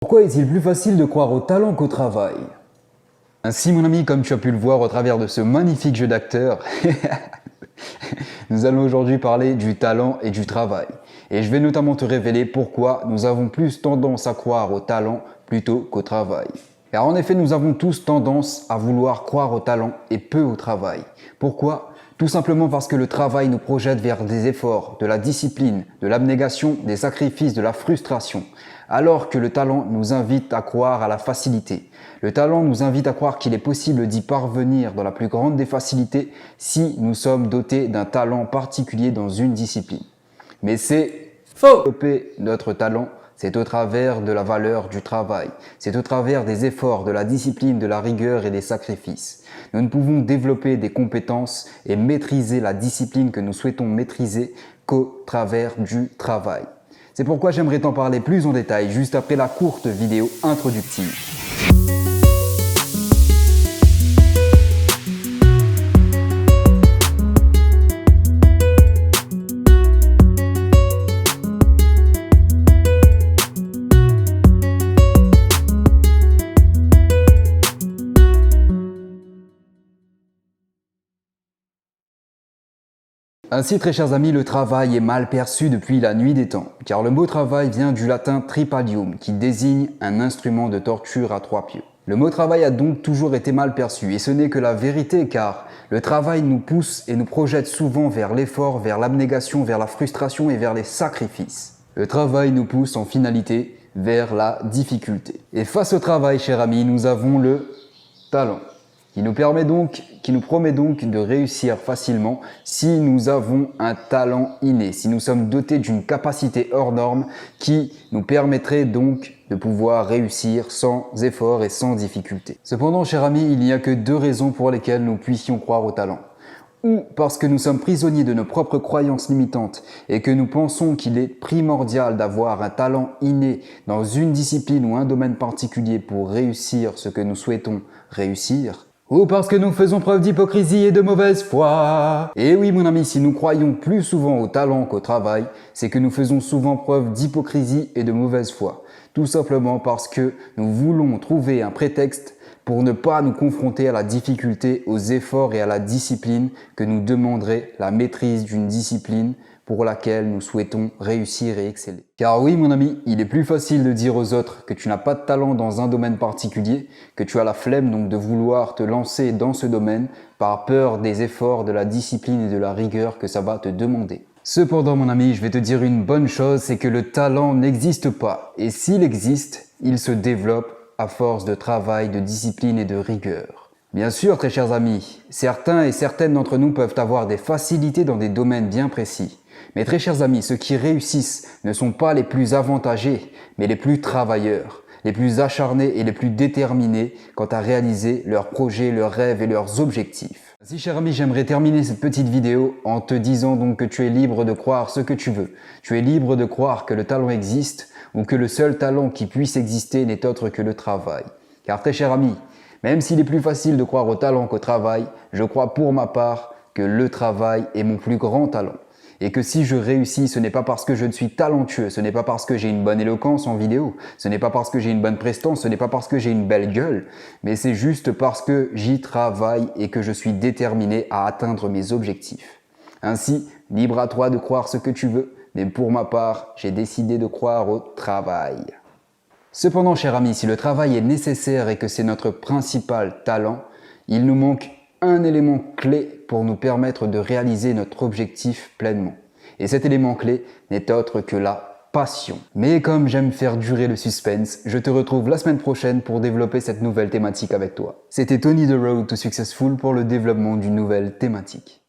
Pourquoi est-il plus facile de croire au talent qu'au travail? Ainsi mon ami, comme tu as pu le voir au travers de ce magnifique jeu d'acteur, nous allons aujourd'hui parler du talent et du travail. Et je vais notamment te révéler pourquoi nous avons plus tendance à croire au talent plutôt qu'au travail. Car en effet, nous avons tous tendance à vouloir croire au talent et peu au travail. Pourquoi? Tout simplement parce que le travail nous projette vers des efforts, de la discipline, de l'abnégation, des sacrifices, de la frustration. Alors que le talent nous invite à croire à la facilité. Le talent nous invite à croire qu'il est possible d'y parvenir dans la plus grande des facilités si nous sommes dotés d'un talent particulier dans une discipline. Mais c'est faux! Développer notre talent, c'est au travers de la valeur du travail. C'est au travers des efforts, de la discipline, de la rigueur et des sacrifices. Nous ne pouvons développer des compétences et maîtriser la discipline que nous souhaitons maîtriser qu'au travers du travail. C'est pourquoi j'aimerais t'en parler plus en détail juste après la courte vidéo introductive. Ainsi, très chers amis, le travail est mal perçu depuis la nuit des temps, car le mot travail vient du latin tripalium, qui désigne un instrument de torture à 3 pieds. Le mot travail a donc toujours été mal perçu, et ce n'est que la vérité, car le travail nous pousse et nous projette souvent vers l'effort, vers l'abnégation, vers la frustration et vers les sacrifices. Le travail nous pousse en finalité vers la difficulté. Et face au travail, chers amis, nous avons le talent, qui nous promet donc de réussir facilement si nous avons un talent inné, si nous sommes dotés d'une capacité hors norme qui nous permettrait donc de pouvoir réussir sans effort et sans difficulté. Cependant, cher ami, il n'y a que 2 raisons pour lesquelles nous puissions croire au talent. Ou parce que nous sommes prisonniers de nos propres croyances limitantes et que nous pensons qu'il est primordial d'avoir un talent inné dans une discipline ou un domaine particulier pour réussir ce que nous souhaitons réussir. Ou parce que nous faisons preuve d'hypocrisie et de mauvaise foi. Et oui mon ami, si nous croyons plus souvent au talent qu'au travail, c'est que nous faisons souvent preuve d'hypocrisie et de mauvaise foi. Tout simplement parce que nous voulons trouver un prétexte pour ne pas nous confronter à la difficulté, aux efforts et à la discipline que nous demanderait la maîtrise d'une discipline pour laquelle nous souhaitons réussir et exceller. Car oui mon ami, il est plus facile de dire aux autres que tu n'as pas de talent dans un domaine particulier, que tu as la flemme donc de vouloir te lancer dans ce domaine par peur des efforts, de la discipline et de la rigueur que ça va te demander. Cependant mon ami, je vais te dire une bonne chose, c'est que le talent n'existe pas. Et s'il existe, il se développe à force de travail, de discipline et de rigueur. Bien sûr, très chers amis, certains et certaines d'entre nous peuvent avoir des facilités dans des domaines bien précis. Mais très chers amis, ceux qui réussissent ne sont pas les plus avantagés, mais les plus travailleurs, les plus acharnés et les plus déterminés quant à réaliser leurs projets, leurs rêves et leurs objectifs. Ainsi, cher ami, j'aimerais terminer cette petite vidéo en te disant donc que tu es libre de croire ce que tu veux. Tu es libre de croire que le talent existe ou que le seul talent qui puisse exister n'est autre que le travail. Car très cher ami, même s'il est plus facile de croire au talent qu'au travail, je crois pour ma part que le travail est mon plus grand talent. Et que si je réussis, ce n'est pas parce que je ne suis talentueux, ce n'est pas parce que j'ai une bonne éloquence en vidéo, ce n'est pas parce que j'ai une bonne prestance, ce n'est pas parce que j'ai une belle gueule, mais c'est juste parce que j'y travaille et que je suis déterminé à atteindre mes objectifs. Ainsi, libre à toi de croire ce que tu veux, mais pour ma part, j'ai décidé de croire au travail. Cependant, cher ami, si le travail est nécessaire et que c'est notre principal talent, il nous manque un élément clé pour nous permettre de réaliser notre objectif pleinement. Et cet élément clé n'est autre que la passion. Mais comme j'aime faire durer le suspense, je te retrouve la semaine prochaine pour développer cette nouvelle thématique avec toi. C'était Tony The Road to Successful pour le développement d'une nouvelle thématique.